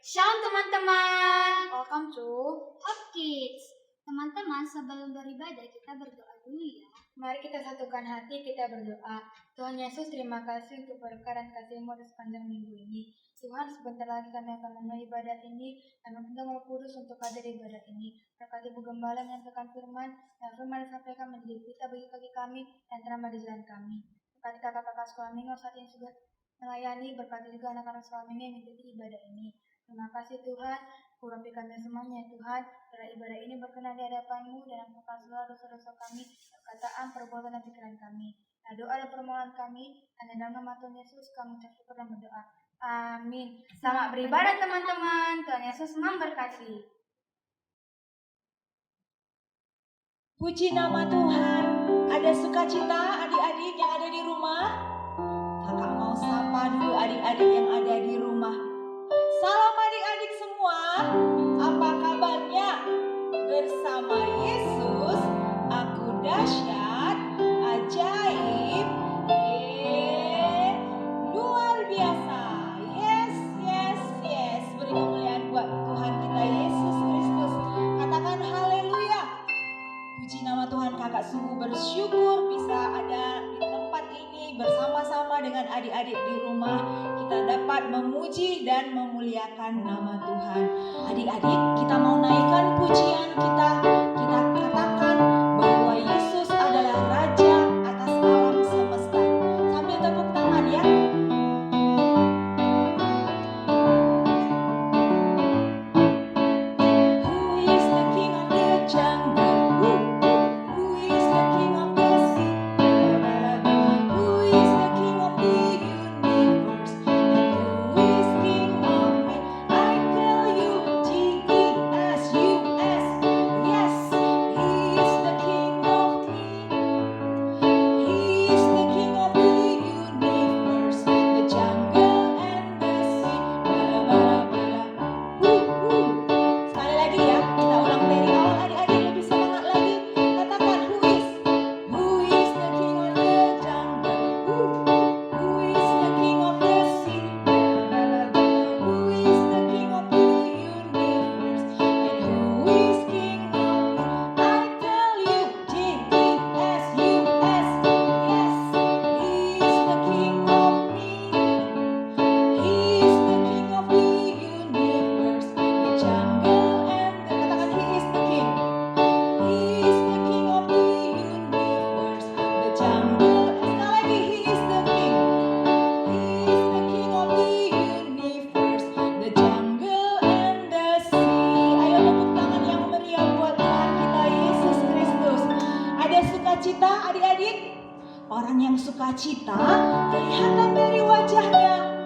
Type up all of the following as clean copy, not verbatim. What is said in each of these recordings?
Shalom teman-teman. Welcome to Hot Kids. Teman-teman, sebelum beribadah kita berdoa dulu ya. Mari kita satukan hati, kita berdoa. Tuhan Yesus, terima kasih untuk berkat dan kasih-Mu di sepanjang minggu ini. Tuhan, sebentar lagi kami akan memulai ibadah ini dan meminta Roh Kudus untuk hadir di ibadah ini. Berkati Ibu Gembala menyampaikan firman, dan firman disampaikan menjadi berita bagi kaki kami dan terang di jalan kami. Berkati kakak-kakak sekolah minggu saat ini sudah melayani, berkati juga anak-anak sekolah minggu yang mengikuti ibadah ini. Terima kasih Tuhan, urapi kami semuanya Tuhan. Biarlah ibadah ini berkenan di hadapan-Mu dan ampunilah segala dosa-dosa kami, perkataan, perbuatan, dan pikiran kami. Doa dan permohonan kami, hanya dalam nama Tuhan Yesus kami bersyukur dan berdoa. Amin. Selamat beribadah teman-teman. Tuhan Yesus memberkati. Puji nama Tuhan. Ada sukacita adik-adik yang ada di rumah? Kakak mau sapa dulu adik-adik yang ada di rumah. Salam adik-adik semua. Apa kabarnya? Bersama Yesus, aku dahsyat, ajaib, luar biasa. Yes, yes, yes. Beri kemuliaan buat Tuhan kita Yesus Kristus. Katakan haleluya. Puji nama Tuhan, kakak sungguh bersyukur bisa ada di tempat ini bersama-sama dengan adik-adik di rumah. Kita dapat memuji dan memuliakan nama Tuhan. Adik-adik, kita mau naikkan pujian kita. Kita katakan bahwa Yesus adalah Raja atas alam semesta. Sambil tepuk tangan ya. Who is the King of the jungle? Who is the King of the sea? Who is the King of the universe? And who is King of me? I tell you, G-E-S-U-S. Yes, He is the King of kings. He is the King of the universe, the jungle and the sea. Bala bala bala. Sekali lagi ya, kita ulang dari awal adik-adik lebih semangat lagi. Katakan who is the King of the jungle? Who is the King of the sea? Who is the King of the universe? And who is King of me? I tell you, G-E-S-U-S. Yes, He is the King of me. He is the King of the universe, the jungle and the katakan He is the King. He is the King of the universe, the jungle. Sekali lagi He is the King. He is the King of the universe, the jungle and the sea. Ayo tepuk tangan yang meriah buat Tuhan kita Yesus Kristus. Ada sukacita adik-adik? Orang yang sukacita kelihatan dari wajahnya.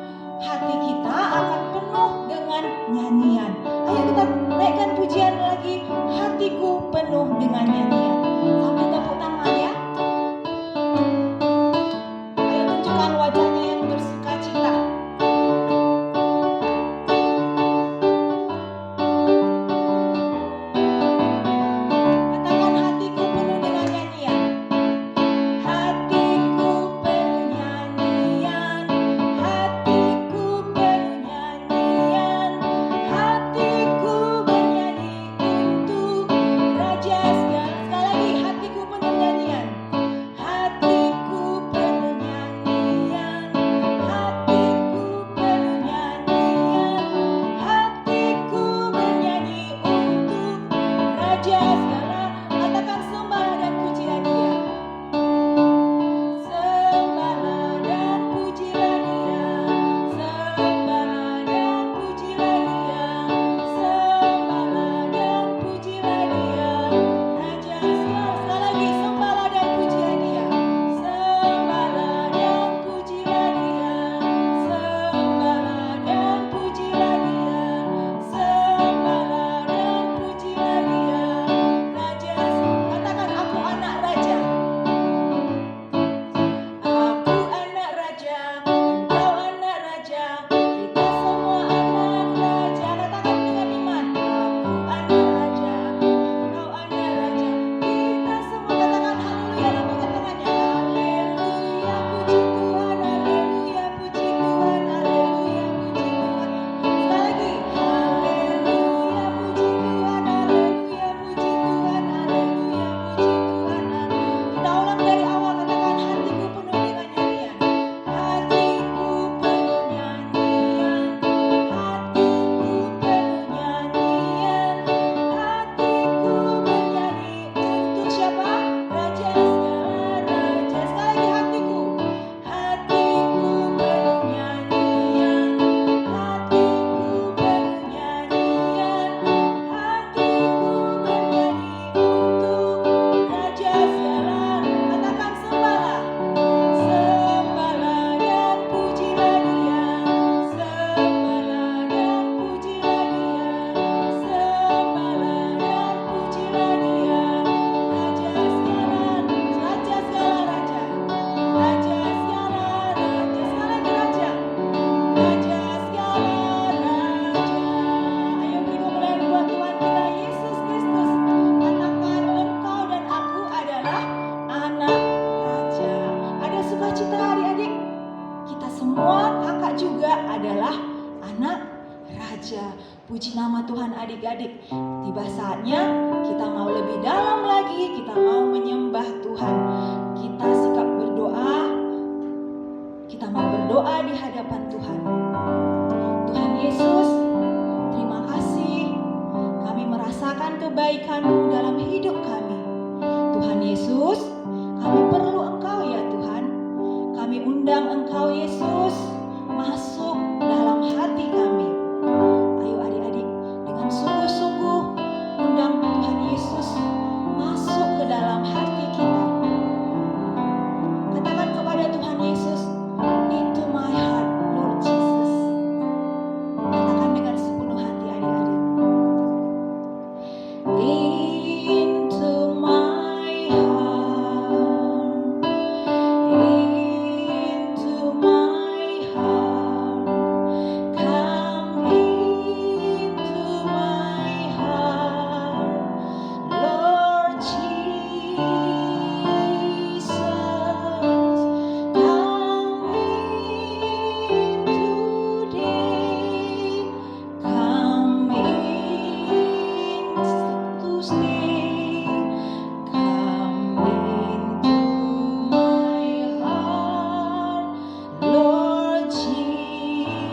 Hati kita akan penuh dengan nyanyian. Ayo kita naikkan pujian lagi. Hatiku penuh dengan nyanyian. Sambil tepuk tangan ya. Ayo tunjukkan wajahnya yang bersukacita. Katakan hatiku penuh dengan nyanyian. Hatiku penuh nyanyian, hatiku penuh nyanyian, hatiku bernyanyi untuk Raja segala. Sekali adik-adik, tiba saatnya kita mau lebih dalam lagi, kita mau menyembah Tuhan. Kita sikap berdoa, kita mau berdoa di hadapan Tuhan. Tuhan Yesus, terima kasih kami merasakan kebaikan-Mu dalam hidup kami. Tuhan Yesus, kami perlu Engkau ya Tuhan. Kami undang Engkau Yesus masuk dalam hati kami. Ayo adik-adik, dengan sungguh-sungguh undang Tuhan Yesus masuk ke dalam hati kita. Katakan kepada Tuhan Yesus, into my heart, Lord Jesus. Katakan dengan sepenuh hati adik-adik. Into my heart, into my heart, come into my heart, Lord Jesus, come in today, come in to stay, come into my heart, Lord Jesus.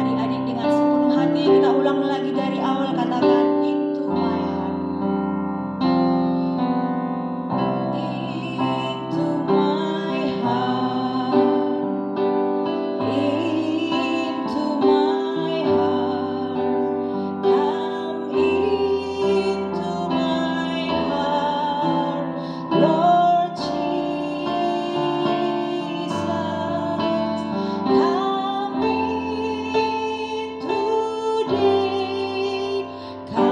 Adik-adik, dengan sepenuh hati kita ulang lagi dari awal, katakan into my heart, into my heart, into my heart, come into my heart, Lord Jesus, come in today, come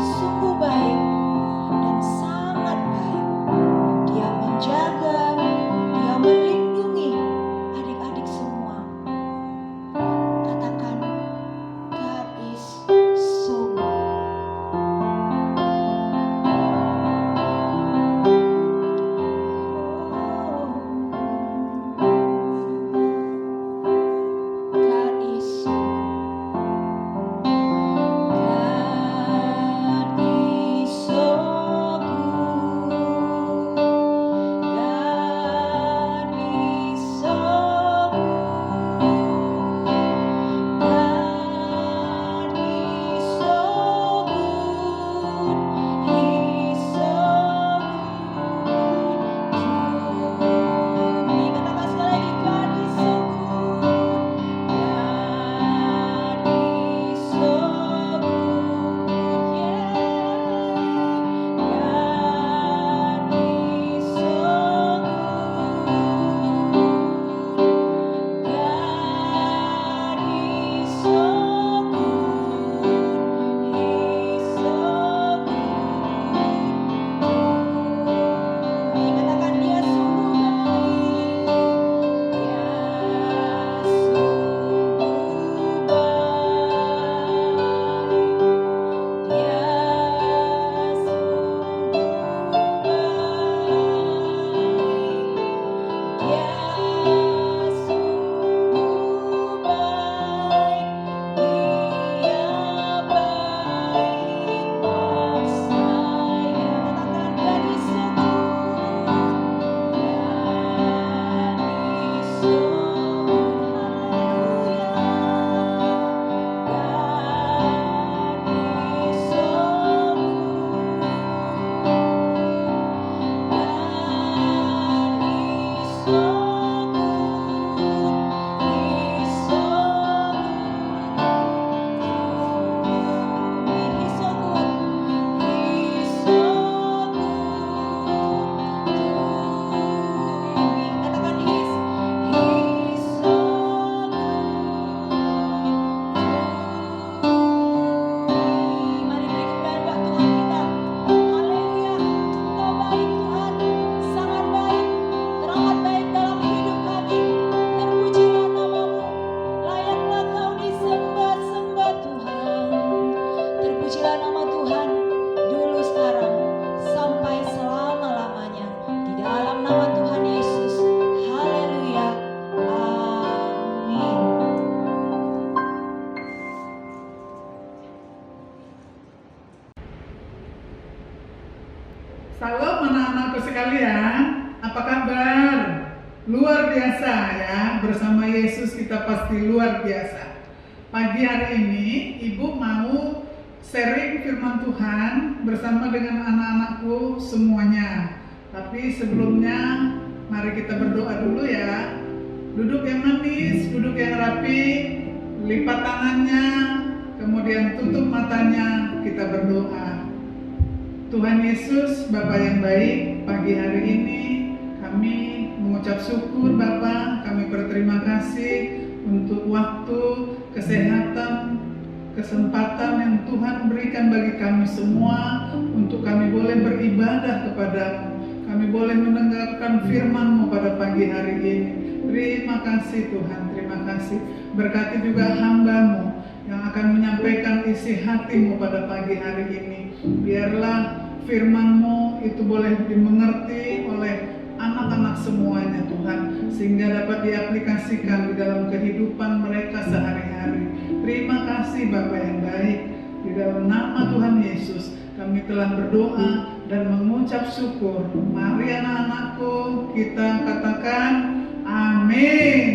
sungguh baik dan sangat baik. Dia menjaga, Dia melindungi adik-adik semua. Katakan, God is so good. God is so good. God is so good. God is so good. God is so good. He's so good to me. Katakan sekali lagi, God is so good. God is so good. Yeah. God is so good. God is so good. He's so good. Katakan, Dia sungguh baik. Dia sungguh baik. Dia sungguh baik. Dia baik buat saya. Katakan, God is so good. God is so good. Haleluya. God is so good. God is so good. He's so good. He's so good. He's so good to me. Katakan, He's so good to me. Mari beri kemuliaan buat Tuhan kita. Haleluya. Engkau baik Tuhan, sangat baik, teramat baik dalam hidup kami. Terpujilah namamu, layaklah kau disembah-sembah Tuhan. Terpujilah nama Tuhan, dulu sekarang, sampai selama-lamanya. Di dalam nama Tuhan Yesus, haleluya, amin. Salam anak-anakku sekalian, apa kabar? Luar biasa ya, bersama Yesus kita pasti luar biasa. Pagi hari ini Ibu mau sharing firman Tuhan bersama dengan anak-anakku semuanya. Tapi sebelumnya mari kita berdoa dulu ya. Duduk yang manis, duduk yang rapi, lipat tangannya, kemudian tutup matanya, kita berdoa. Tuhan Yesus, Bapa yang baik, pagi hari ini kami mengucap syukur Bapa, kami berterima kasih untuk waktu, kesehatan, kesempatan yang Tuhan berikan bagi kami semua untuk kami boleh beribadah kepadamu, kami boleh mendengarkan firman-Mu pada pagi hari ini. Terima kasih Tuhan, terima kasih. Berkati juga hamba-Mu yang akan menyampaikan isi hati-Mu pada pagi hari ini. Biarlah firman-Mu itu boleh dimengerti oleh anak-anak semuanya Tuhan, sehingga dapat diaplikasikan di dalam kehidupan mereka sehari-hari. Terima kasih Bapa yang baik. Di dalam nama Tuhan Yesus kami telah berdoa dan mengucap syukur. Mari anak-anakku kita katakan amin.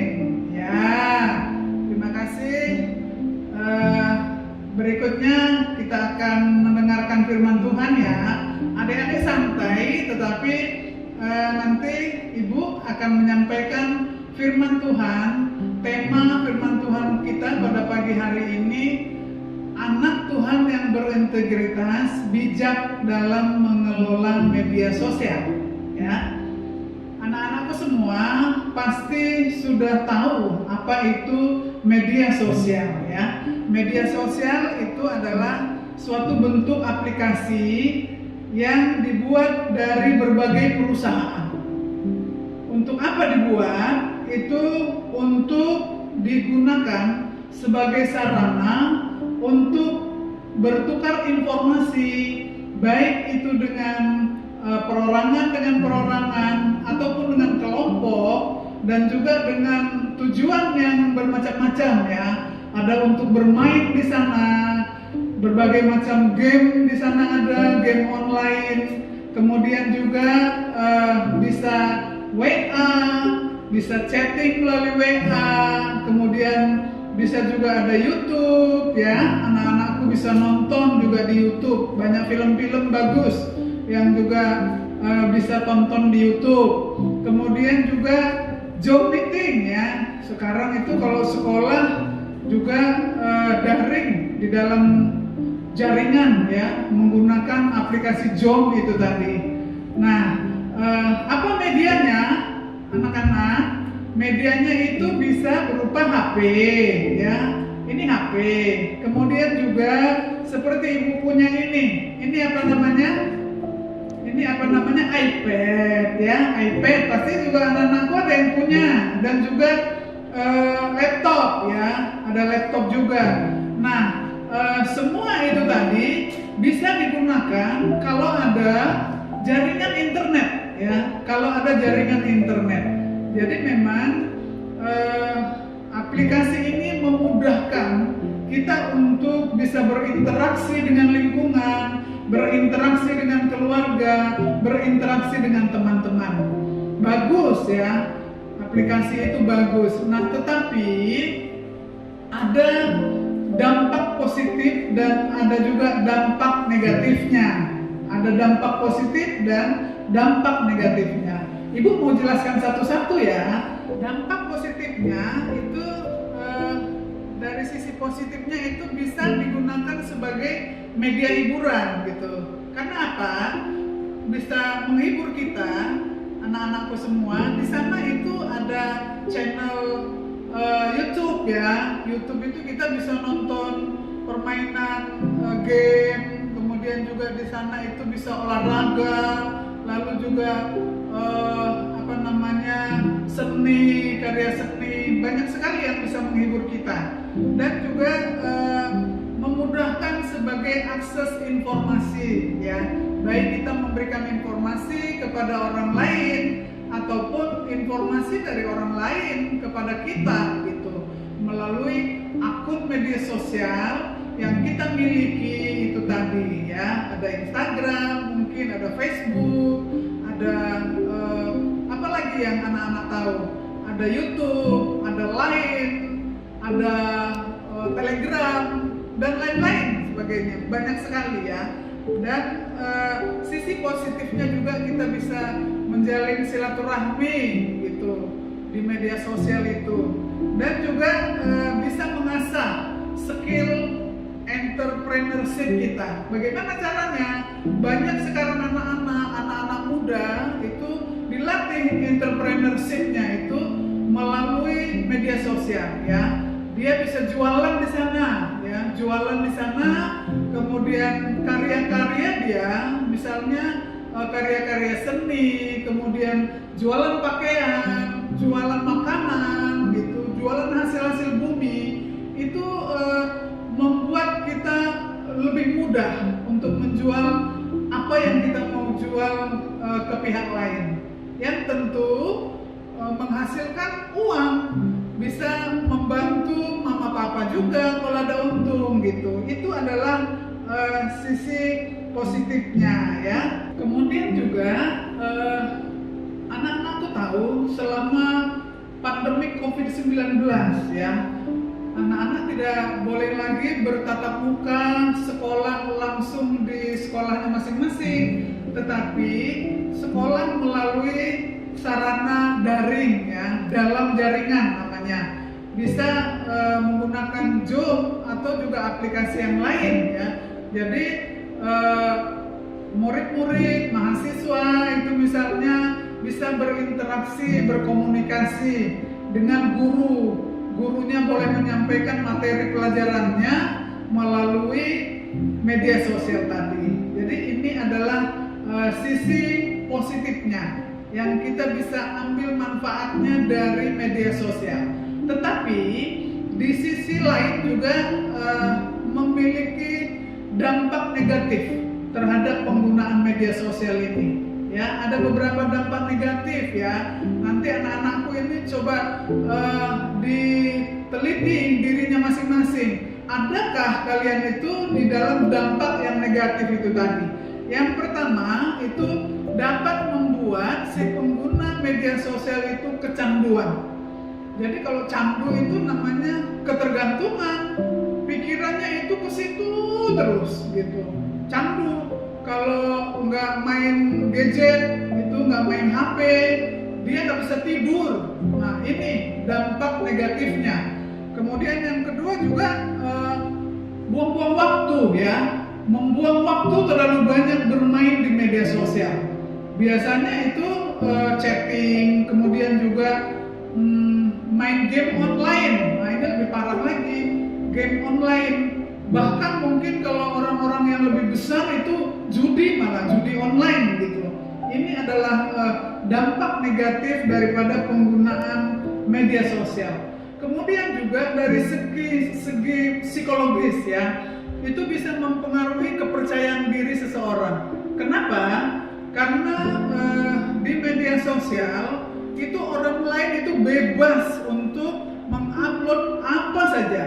Ya, terima kasih. Berikutnya kita akan mendengarkan firman Tuhan ya. Adik-adik santai, tetapi nanti Ibu akan menyampaikan firman Tuhan. Tema firman Tuhan kita pada pagi hari ini, anak Tuhan yang berintegritas, bijak dalam mengelola media sosial. Ya, anak-anakku semua pasti sudah tahu apa itu media sosial ya. Media sosial itu adalah suatu bentuk aplikasi yang dibuat dari berbagai perusahaan. Untuk apa dibuat? Itu untuk digunakan sebagai sarana untuk bertukar informasi, baik itu dengan perorangan dengan perorangan ataupun dengan kelompok, dan juga dengan tujuan yang bermacam-macam ya. Ada untuk bermain di sana, berbagai macam game di sana ada, game online, kemudian juga bisa WA, bisa chatting melalui WA, kemudian bisa juga ada YouTube ya, anak-anakku bisa nonton juga di YouTube, banyak film-film bagus yang juga bisa tonton di YouTube. Kemudian juga Zoom meeting ya, sekarang itu kalau sekolah juga daring di dalam jaringan ya, menggunakan aplikasi Zoom itu tadi. Nah, apa medianya anak-anak? Medianya itu bisa berupa HP ya, ini HP. Kemudian juga seperti ibu punya ini apa namanya? Ini apa namanya? iPad ya, iPad pasti juga anak-anakku ada yang punya, dan juga laptop ya, ada laptop juga. Nah, semua itu tadi bisa digunakan kalau ada jaringan internet ya, kalau ada jaringan internet. Jadi memang aplikasi ini memudahkan kita untuk bisa berinteraksi dengan lingkungan, berinteraksi dengan keluarga, berinteraksi dengan teman-teman. Bagus ya, aplikasi itu bagus. Nah, tetapi ada dampak positif dan ada juga dampak negatifnya. Ada dampak positif dan dampak negatifnya. Ibu mau jelaskan satu-satu ya. Dampak positifnya itu dari sisi positifnya itu bisa digunakan sebagai media hiburan gitu. Karena apa? Bisa menghibur kita, anak-anakku semua. Di sana itu ada channel YouTube ya. YouTube itu kita bisa nonton permainan game, kemudian juga di sana itu bisa olahraga, lalu juga seni, karya seni, banyak sekali yang bisa menghibur kita, dan juga memudahkan sebagai akses informasi ya, baik kita memberikan informasi kepada orang lain ataupun informasi dari orang lain kepada kita gitu, melalui akun media sosial yang kita miliki itu tadi ya. Ada Instagram, mungkin ada Facebook, ada apalagi yang anak-anak tahu, ada YouTube, ada Line, ada Telegram dan lain-lain sebagainya, banyak sekali ya. Dan sisi positifnya juga kita bisa menjalin silaturahmi gitu di media sosial itu, dan juga bisa mengasah skill entrepreneurship kita. Bagaimana caranya? Banyak sekarang anak-anak muda itu dilatih entrepreneurship-nya itu melalui media sosial ya. Dia bisa jualan di sana ya, jualan di sana, kemudian karya-karya dia misalnya karya-karya seni, kemudian jualan pakaian, jualan makanan gitu, jualan hasil-hasil bumi, itu membuat kita lebih mudah untuk menjual apa yang kita mau jual ke pihak lain, yang tentu menghasilkan uang, bisa membantu mama papa juga kalau ada untung gitu. Itu adalah sisi positifnya ya. Kemudian juga anak-anakku tahu selama pandemi COVID-19 ya, anak-anak tidak boleh lagi bertatap muka, sekolah langsung di sekolahnya masing-masing, tetapi sekolah melalui sarana daring ya, dalam jaringan namanya. Bisa menggunakan Zoom atau juga aplikasi yang lain ya. Jadi murid-murid, mahasiswa itu misalnya bisa berinteraksi, berkomunikasi dengan guru. Gurunya boleh menyampaikan materi pelajarannya melalui media sosial tadi. Jadi ini adalah sisi positifnya yang kita bisa ambil manfaatnya dari media sosial. Tetapi di sisi lain juga memiliki dampak negatif terhadap penggunaan media sosial ini. Ya, ada beberapa dampak negatif ya. Nanti anak-anakku ini coba diteliti dirinya masing-masing. Adakah kalian itu di dalam dampak yang negatif itu tadi? Yang pertama itu dapat membuat si pengguna media sosial itu kecanduan. Jadi kalau candu itu namanya ketergantungan, pikirannya itu ke situ terus gitu. Candu, kalau nggak main gadget, itu nggak main HP, dia nggak bisa tidur. Nah ini dampak negatifnya. Kemudian yang kedua juga buang-buang waktu ya, membuang waktu terlalu banyak bermain di media sosial. Biasanya itu chatting, kemudian juga main game online. Nah ini lebih parah lagi, game online. Bahkan mungkin kalau orang-orang yang lebih besar itu judi, malah judi online gitu. Ini adalah dampak negatif daripada penggunaan media sosial. Kemudian juga dari segi psikologis ya, itu bisa mempengaruhi kepercayaan diri seseorang. Kenapa? Karena di media sosial itu orang lain itu bebas untuk mengupload apa saja,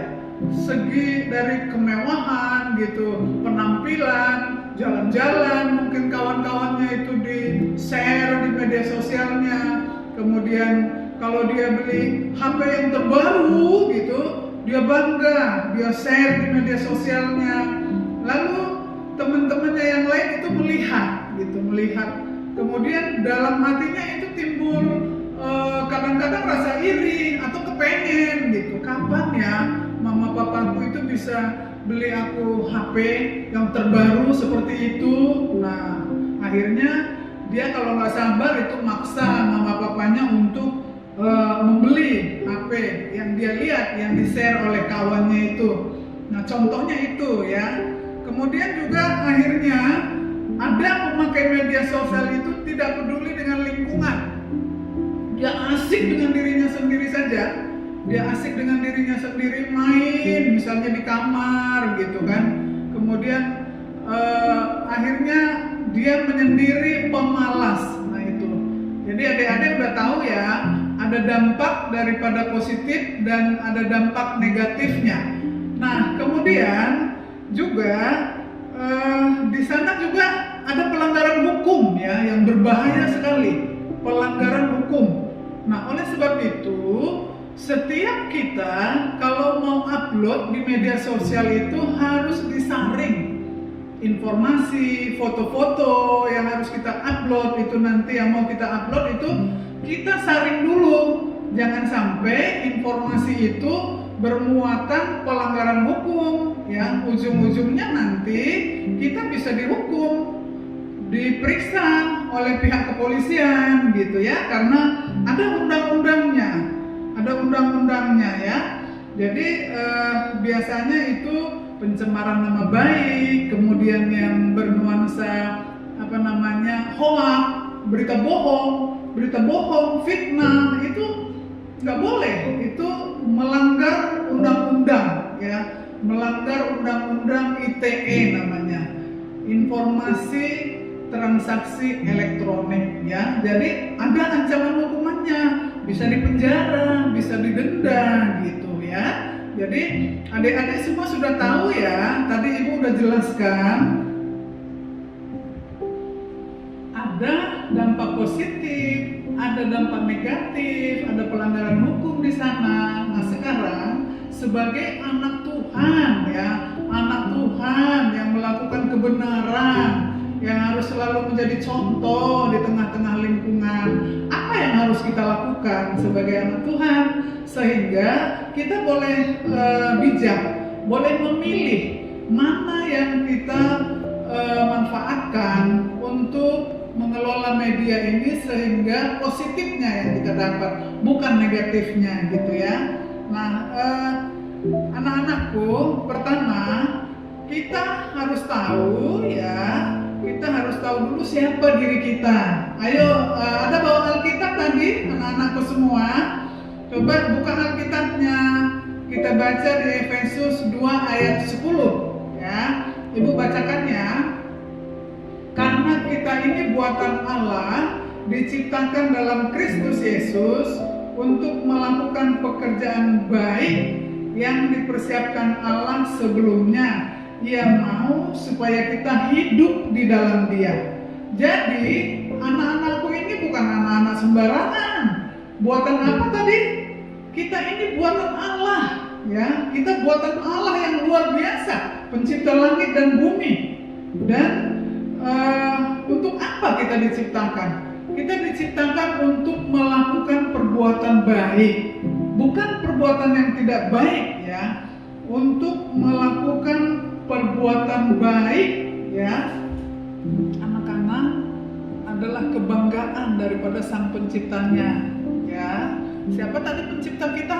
segi dari kemewahan gitu, penampilan, jalan-jalan, mungkin kawan-kawannya itu di-share di media sosialnya. Kemudian kalau dia beli HP yang terbaru gitu, dia bangga, dia share di media sosialnya. Lalu teman-temannya yang lain itu melihat. Kemudian dalam hatinya itu timbul kadang-kadang rasa iri atau kepengen gitu. Kapan ya mama papaku itu bisa beli aku HP yang terbaru seperti itu? Nah, akhirnya dia kalau nggak sabar itu maksa mama papanya untuk membeli HP yang dia lihat, yang di-share oleh kawannya itu. Nah, contohnya itu ya. Kemudian juga akhirnya ada pemakai media sosial itu tidak peduli dengan lingkungan. Dia asik dengan dirinya sendiri saja. Dia asik dengan dirinya sendiri main, misalnya di kamar gitu kan. Kemudian akhirnya dia menyendiri, pemalas. Nah itu. Jadi adik-adik udah tahu ya, ada dampak daripada positif dan ada dampak negatifnya. Nah kemudian juga di sana juga ada pelanggaran hukum ya, yang berbahaya sekali, pelanggaran hukum. Nah oleh sebab itu setiap kita kalau mau upload di media sosial itu harus disaring informasi, foto-foto yang harus kita upload itu, nanti yang mau kita upload itu kita saring dulu. Jangan sampai informasi itu bermuatan pelanggaran hukum ya, ujung-ujungnya nanti kita bisa dihukum, diperiksa oleh pihak kepolisian gitu ya, karena ada undang-undangnya ya. Jadi biasanya itu pencemaran nama baik, kemudian yang bernuansa hoax, berita bohong, fitnah, itu nggak boleh, itu melanggar undang-undang ya, melanggar undang-undang ITE namanya, informasi transaksi elektronik ya. Jadi ada ancaman hukumannya, bisa dipenjara, bisa didenda gitu ya. Jadi adik-adik semua sudah tahu ya, tadi ibu udah jelaskan ada dampak positif, ada dampak negatif, ada pelanggaran hukum di sana. Nah sekarang sebagai anak Tuhan ya, anak Tuhan yang melakukan kebenaran, yang harus selalu menjadi contoh di tengah-tengah lingkungan, apa yang harus kita lakukan sebagai anak Tuhan sehingga kita boleh bijak, boleh memilih mana yang kita manfaatkan untuk mengelola media ini sehingga positifnya yang kita dapat, bukan negatifnya gitu ya. Nah, anak-anakku, pertama kita harus tahu ya, kita harus tahu dulu siapa diri kita. Ayo, ada bawa Alkitab tadi, anak-anakku semua. Coba buka Alkitabnya. Kita baca di Efesus 2 ayat 10 ya. Ibu bacakannya. Karena kita ini buatan Allah, diciptakan dalam Kristus Yesus untuk melakukan pekerjaan baik yang dipersiapkan Allah sebelumnya. Ia mau supaya kita hidup di dalam Dia. Jadi anak-anakku ini bukan anak-anak sembarangan. Buatan apa tadi? Kita ini buatan Allah, ya. Kita buatan Allah yang luar biasa, pencipta langit dan bumi. Dan untuk apa kita diciptakan? Kita diciptakan untuk melakukan perbuatan baik, bukan perbuatan yang tidak baik, ya. Untuk melakukan perbuatan baik, ya. Anak-anak adalah kebanggaan daripada Sang Penciptanya, ya. Siapa tadi pencipta kita?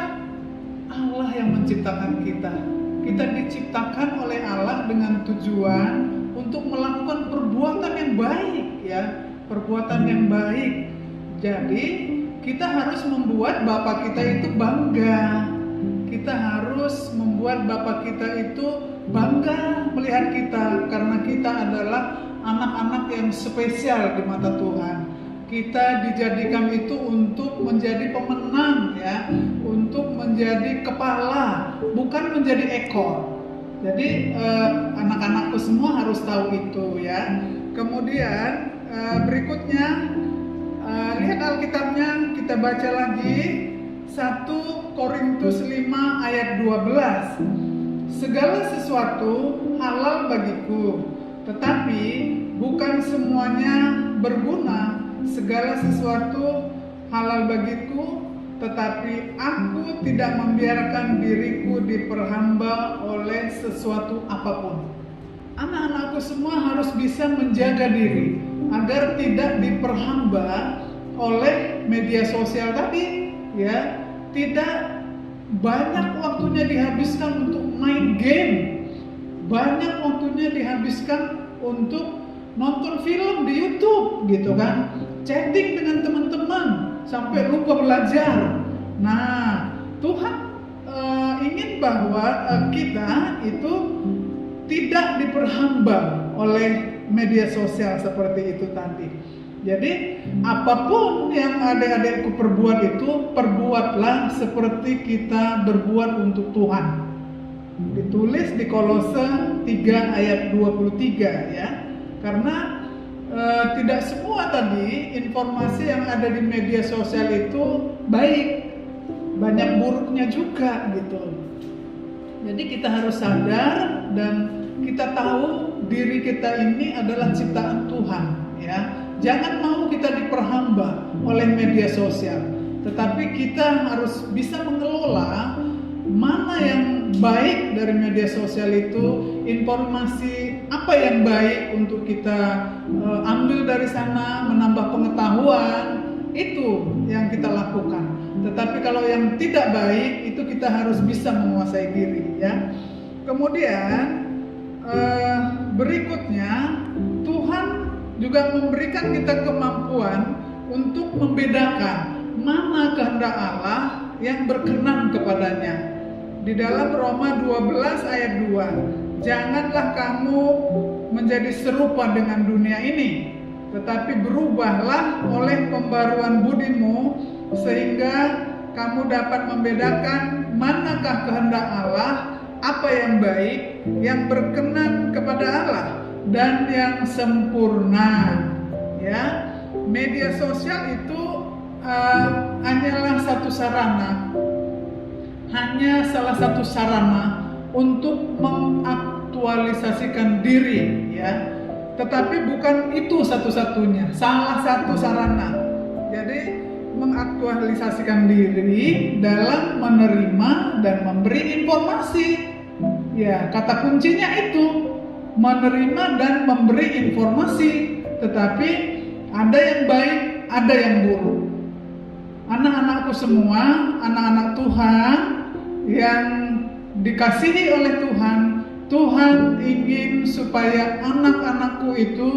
Allah yang menciptakan kita. Kita diciptakan oleh Allah dengan tujuan untuk melakukan perbuatan yang baik, ya. Perbuatan yang baik. Jadi kita harus membuat Bapa kita itu bangga. Kita harus membuat Bapa kita itu bangga melihat kita, karena kita adalah anak-anak yang spesial di mata Tuhan. Kita dijadikan itu untuk menjadi pemenang, ya, untuk menjadi kepala, bukan menjadi ekor. Jadi anak-anakku semua harus tahu itu, ya. Kemudian berikutnya lihat Alkitabnya, kita baca lagi 1 Korintus 5 ayat 12. Segala sesuatu halal bagiku, tetapi bukan semuanya berguna. Segala sesuatu halal bagiku, tetapi aku tidak membiarkan diriku diperhamba oleh sesuatu apapun. Anak-anakku semua harus bisa menjaga diri agar tidak diperhamba oleh media sosial tadi, ya. Tidak banyak waktunya dihabiskan untuk main game, banyak waktunya dihabiskan untuk nonton film di YouTube, gitu kan, chatting dengan teman-teman sampai lupa belajar. Nah, Tuhan ingin bahwa kita itu tidak diperhamba oleh media sosial seperti itu tadi. Jadi apapun yang adik-adikku perbuat itu, perbuatlah seperti kita berbuat untuk Tuhan. Ditulis di Kolose 3 ayat 23, ya. Karena tidak semua tadi informasi yang ada di media sosial itu baik, banyak buruknya juga gitu. Jadi kita harus sadar dan kita tahu diri kita ini adalah ciptaan Tuhan, ya. Jangan mau kita diperhamba oleh media sosial, tetapi kita harus bisa mengelola mana yang baik dari media sosial itu, informasi apa yang baik untuk kita ambil dari sana, menambah pengetahuan, itu yang kita lakukan. Tetapi kalau yang tidak baik, itu kita harus bisa menguasai diri, ya. Kemudian berikutnya, Tuhan juga memberikan kita kemampuan untuk membedakan mana kehendak Allah yang berkenan kepadanya. Di dalam Roma 12 ayat 2, janganlah kamu menjadi serupa dengan dunia ini, tetapi berubahlah oleh pembaruan budimu, sehingga kamu dapat membedakan manakah kehendak Allah, apa yang baik, yang berkenan kepada Allah, dan yang sempurna, ya. Media sosial itu hanyalah satu sarana, hanya salah satu sarana untuk mengaktualisasikan diri, ya. Tetapi bukan itu satu-satunya, salah satu sarana. Jadi mengaktualisasikan diri dalam menerima dan memberi informasi. Ya, kata kuncinya itu menerima dan memberi informasi. Tetapi ada yang baik, ada yang buruk. Anak-anakku semua, anak-anak Tuhan yang dikasihi oleh Tuhan, Tuhan ingin supaya anak-anakku itu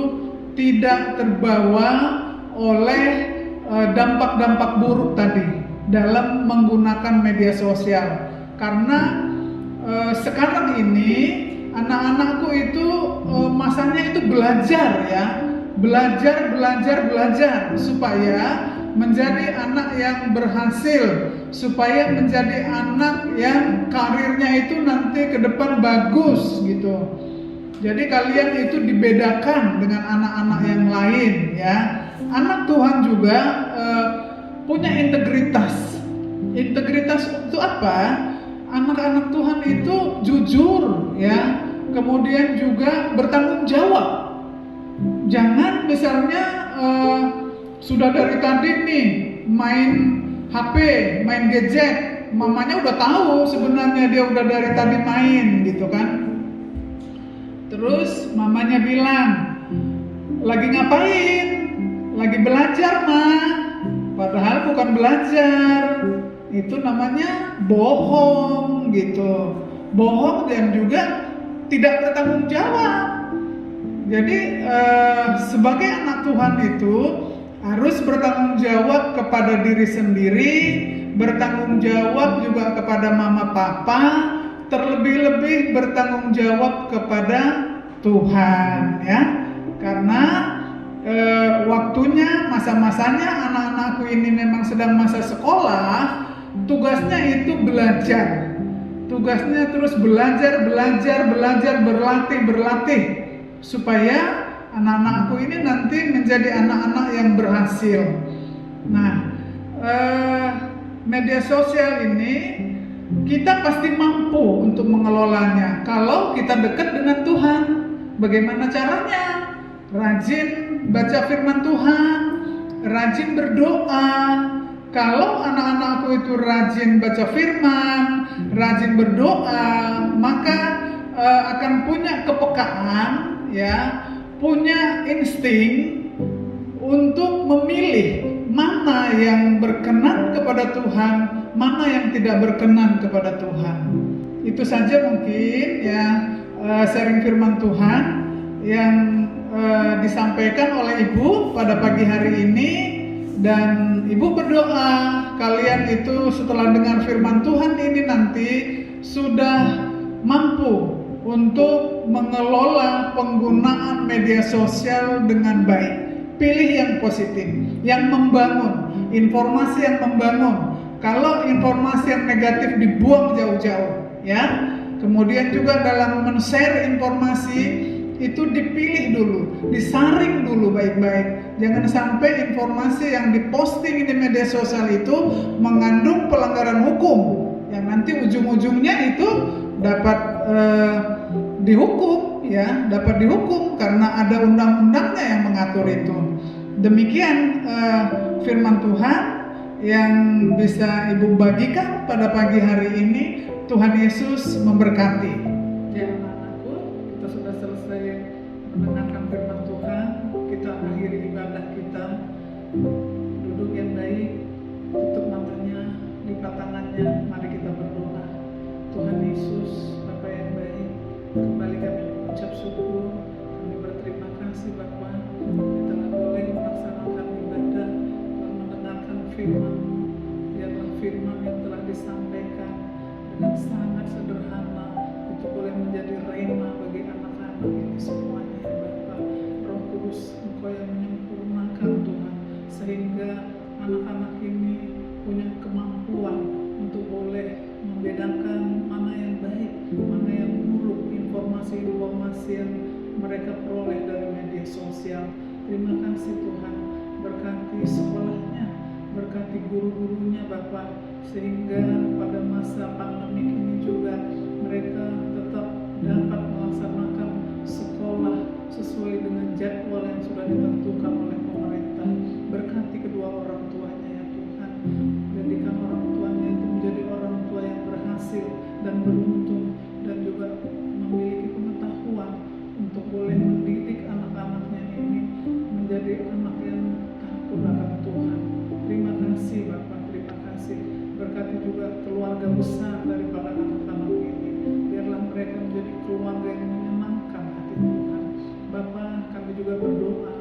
tidak terbawa oleh dampak-dampak buruk tadi dalam menggunakan media sosial. Karena sekarang ini anak-anakku itu masanya itu belajar ya, belajar supaya menjadi anak yang berhasil, supaya menjadi anak yang karirnya itu nanti ke depan bagus gitu. Jadi kalian itu dibedakan dengan anak-anak yang lain ya. Anak Tuhan juga punya integritas. Integritas itu apa? Anak-anak Tuhan itu jujur ya. Kemudian juga bertanggung jawab. Jangan misalnya sudah dari tadi nih main HP, main gadget, mamanya udah tahu sebenarnya dia udah dari tadi main gitu kan. Terus mamanya bilang, lagi ngapain? Lagi belajar mah. Padahal bukan belajar. Itu namanya bohong gitu. Bohong dan juga tidak bertanggung jawab. Jadi sebagai anak Tuhan itu harus bertanggung jawab kepada diri sendiri, bertanggung jawab juga kepada mama papa, terlebih-lebih bertanggung jawab kepada Tuhan ya. Karena waktunya, masa-masanya anak-anakku ini memang sedang masa sekolah, tugasnya itu belajar. Tugasnya terus belajar, berlatih supaya anak-anakku ini nanti menjadi anak-anak yang berhasil. Nah, media sosial ini kita pasti mampu untuk mengelolanya kalau kita dekat dengan Tuhan. Bagaimana caranya? Rajin baca firman Tuhan, rajin berdoa. Kalau anak-anakku itu rajin baca firman, rajin berdoa, maka akan punya kepekaan ya, punya insting untuk memilih mana yang berkenan kepada Tuhan, mana yang tidak berkenan kepada Tuhan. Itu saja mungkin ya sharing firman Tuhan yang disampaikan oleh Ibu pada pagi hari ini. Dan Ibu berdoa kalian itu setelah dengar firman Tuhan ini nanti sudah mampu untuk mengelola penggunaan media sosial dengan baik. Pilih yang positif, yang membangun, informasi yang membangun. Kalau informasi yang negatif dibuang jauh-jauh ya. Kemudian juga dalam men-share informasi itu dipilih dulu, disaring dulu baik-baik. Jangan sampai informasi yang diposting di media sosial itu mengandung pelanggaran hukum yang nanti ujung-ujungnya itu dapat dihukum ya, dapat dihukum karena ada undang-undangnya yang mengatur itu. Demikian firman Tuhan yang bisa Ibu bagikan pada pagi hari ini. Tuhan Yesus memberkati. Ya anak-anakku, kita sudah selesai mendengarkan firman Tuhan. Kita akhiri ibadah kita. Duduk yang baik, tutup matanya, lipat tangannya. Mari kita berdoa. Tuhan Yesus, Bapa yang baik, kembali kami mengucap syukur. Kami berterima kasih Bapa, kami telah boleh melaksanakan ibadah, telah mendengarkan firman-Mu. Biarlah firman yang telah disampaikan dengan sangat sederhana itu boleh menjadi rema bagi anak-anak ini semuanya ya Bapa. Roh Kudus, Engkau yang menyempurnakan Tuhan, sehingga anak-anak ini punya kemampuan untuk boleh membedakan mana yang baik, mana yang buruk, informasi-informasi yang mereka peroleh dari media sosial. Terima kasih Tuhan, berkati sekolahnya, berkati guru-gurunya Bapak, sehingga pada masa pandemi ini juga mereka tetap dapat melaksanakan sekolah sesuai dengan jadwal yang sudah ditentukan oleh pemerintah. Berkati kedua orang tuanya ya Tuhan, jadikan orang tuanya itu menjadi orang tua yang berhasil dan beruntung, dan juga memiliki pengetahuan untuk boleh mendidik anak-anaknya ini menjadi anak yang takut akan Tuhan. Terima kasih Bapak, terima kasih. Berkati juga keluarga besar daripada anak-anak ini. Biarlah mereka menjadi menjadi keluarga yang menyenangkan hati Tuhan. Bapa, kami juga berdoa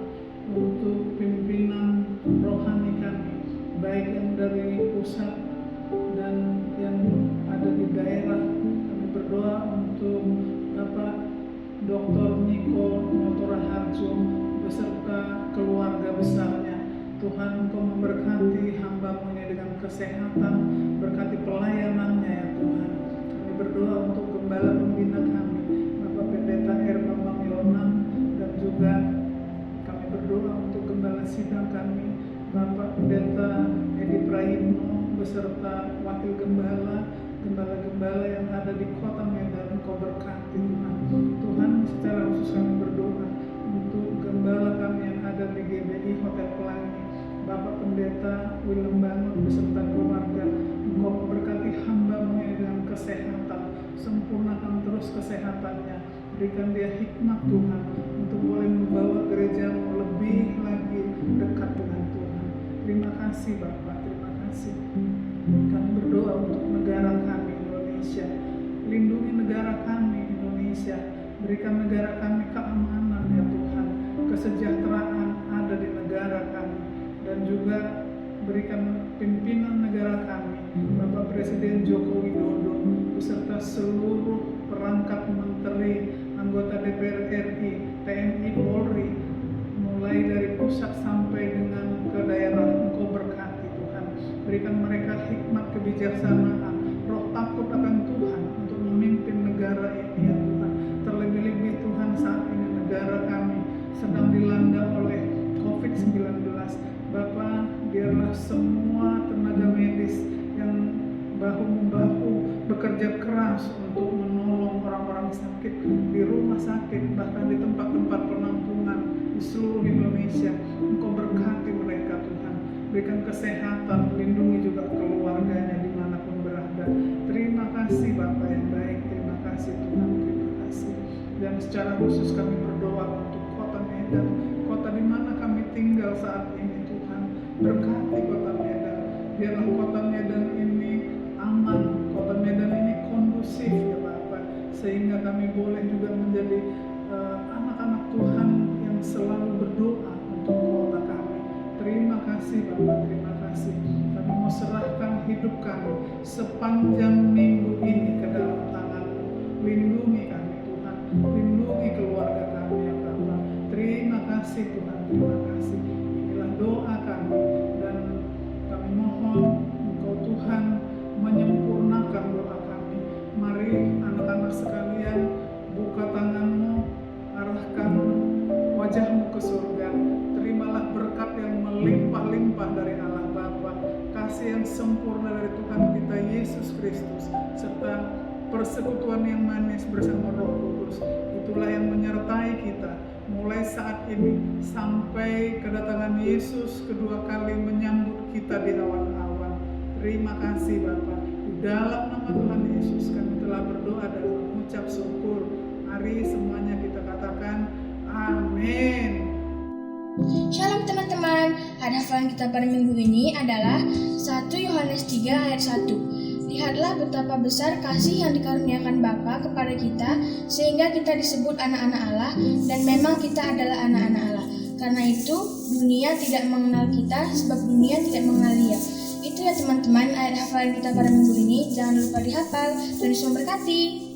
untuk pimpinan rohani kami, baik yang dari pusat dan yang ada di daerah. Kami berdoa untuk Bapak Dr. Niko Motora Harjo beserta keluarga besarnya. Tuhan, Engkau memberkati hamba-Mu ini dengan kesehatan, berkati pelayanannya ya Tuhan. Kami berdoa untuk gembala pembina kami, Bapak Pendeta R. Bambang Yonan, dan juga kami berdoa untuk gembala sidang kami, Bapak Pendeta Edi Prayitno beserta wakil gembala, gembala-gembala yang ada di kota Medan. Engkau berkati Tuhan. Tuhan, secara khusus kami berdoa untuk gembala kami yang ada di GBI Hotel Pelangi, Bapak Pendeta Willem Bangun beserta keluarga. Engkau memberkati hamba-Mu dengan kesehatan, sempurnakan terus kesehatannya, berikan dia hikmat Tuhan untuk boleh membawa gereja-Mu lebih lagi dekat dengan Tuhan. Terima kasih Bapak, terima kasih. Kami berdoa untuk negara kami Indonesia, lindungi negara kami Indonesia, berikan negara kami keamanan ya Tuhan, kesejahteraan ada di negara kami, dan juga berikan pimpinan negara kami, Bapak Presiden Joko Widodo beserta seluruh perangkat menteri, anggota DPR RI, TNI, Polri, mulai dari pusat sampai dengan ke daerah. Engkau berkati Tuhan, berikan mereka hikmat kebijaksanaan, roh takut akan Tuhan untuk memimpin negara ini ya Tuhan. Terlebih-lebih Tuhan, saat ini negara kami sedang dilanda oleh COVID-19. Bapak, biarlah semua tenaga medis yang bahu-membahu bekerja keras untuk menolong orang-orang sakit di rumah sakit, bahkan di tempat-tempat penampungan di seluruh Indonesia. Engkau berkati mereka Tuhan, berikan kesehatan, lindungi juga keluarganya dimanapun berada. Terima kasih Bapak yang baik, terima kasih Tuhan, terima kasih. Dan secara khusus kami berdoa untuk kota Medan, kota di mana kami tinggal saat ini Tuhan. Berkati kota Medan, biarlah kota Medan ini aman, kota Medan ini kondusif ya Bapak, sehingga kami boleh juga menjadi anak-anak Tuhan yang selalu berdoa untuk kota kami. Terima kasih Bapak, terima kasih. Kami mau serahkan hidup kami sepanjang minggu ini ke dalam tangan-Mu. Lindungi kami Tuhan, lindungi keluarga kami ya Bapak. Terima kasih Tuhan, terima kasih. Inilah doa kami, dan kami mohon Engkau Tuhan menyempurnakan doa kami. Mari anak-anak sekalian, buka tangan-Mu, arahkan wajah-Mu ke surga. Terimalah berkat yang melimpah-limpah dari Allah Bapa, kasih yang sempurna dari Tuhan kita Yesus Kristus, serta persekutuan yang manis bersama Roh Kudus. Itulah yang menyertai kita mulai saat ini sampai kedatangan Yesus kedua kali menyambut kita di awan-awan. Terima kasih Bapa. Di dalam nama Tuhan Yesus kami telah berdoa dan mengucap syukur. Mari semuanya kita katakan amin. Shalom teman-teman, hafalan kita pada minggu ini adalah 1 Yohanes 3 ayat 1. Lihatlah betapa besar kasih yang dikaruniakan Bapa kepada kita, sehingga kita disebut anak-anak Allah, dan memang kita adalah anak-anak Allah. Karena itu, dunia tidak mengenal kita, sebab dunia tidak mengenal Dia. Itu ya teman-teman, ayat hafalan kita pada minggu ini. Jangan lupa dihafal, dan Yesus memberkati.